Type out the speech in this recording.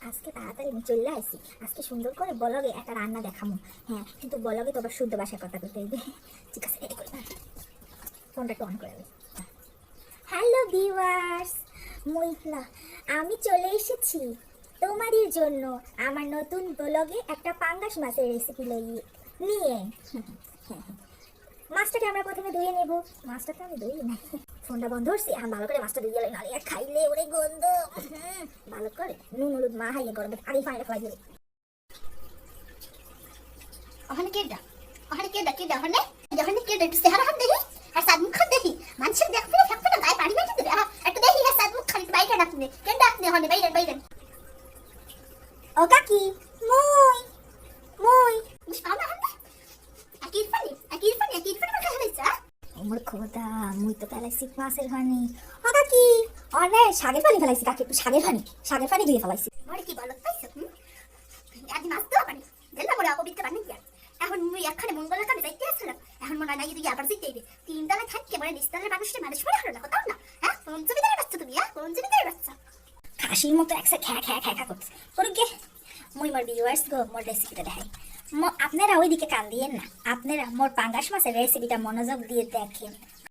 আজকে তাড়াতাড়ি আমি চলে আসি। আজকে সুন্দর করে ব্লগে একটা রান্না দেখামো। হ্যাঁ, কিন্তু ব্লগে তো আবার শুদ্ধ ভাষায় কথা বলতে হইবে। ঠিক আছে, রেডি করে ফোনটা একটু অন করে দেবে। হ্যালো ভিউয়ার্স, মহিলা আমি চলে এসেছি তোমাদের জন্য আমার নতুন ব্লগে একটা পাঙ্গাস মাছের রেসিপি নিয়ে। মাছটাকে আমরা প্রথমে ধুয়ে নেব। মাছটাকে আমি ধুই না, ফোনটা বন্ধ করছি। এখন ভালো করে মাছটা ধুয়ে গেলে নালে আর খাইলে ওরে গন্ধ। ভালো করে নুন হলুদ মা হাইয়ে গরমে আগে পানিটা ফেলাই দিলে। ওখানে কেডা ওখানে কেডা কেডা ওখানে ওখানে কেডা একটু চেহারা হাত দেখি আর সাত মুখ হাত দেখি মানুষের দেখতে থাকবে না গায়ে পানি মেখে দেবে একটু দেখি আর সাত মুখ খালি বাইরে ডাকনে কেডা ডাকনে ওখানে বাইরে বাইরে ও কাকি, মই মই বুঝ পাও না হাতে আকির পানি মাখা হইছে। আমার খোদা, মুই তো ফেলাইছি মাছের পানি। ও কাকি, অনে শাকের পানি ফেলাইছি। কাকি একটু শাকের পানি দিয়ে ফেলাইছি। মরে কি বলত পাইছো আদি মাছ তো পানি দেন না মরে অপবিত্র পানি দিয়া। এখন মুই একখানে মঙ্গলের কাছে যাইতে আসলাম, এখন মনে নাই তুই আবার যাইতে হইবে। তিন তলায় থাকতে বলে নিস্তালের মানুষটা মানুষ মনে হলো না কোথাও না। হ্যাঁ, কোন জমিদারের বাচ্চা তুমি? কোন জমিদারের বাচ্চা? খাসির মতো একসা খ্যা করছে। ওরে গে, মুই মোর ভিউয়ার্স গো মোর রেসিপিটা দেখাই। আপনারা ওইদিকে কান দিয়েন না, আপনারা মোর পাঙ্গাস মাছের রেসিপিটা মনোযোগ দিয়ে দেখেন।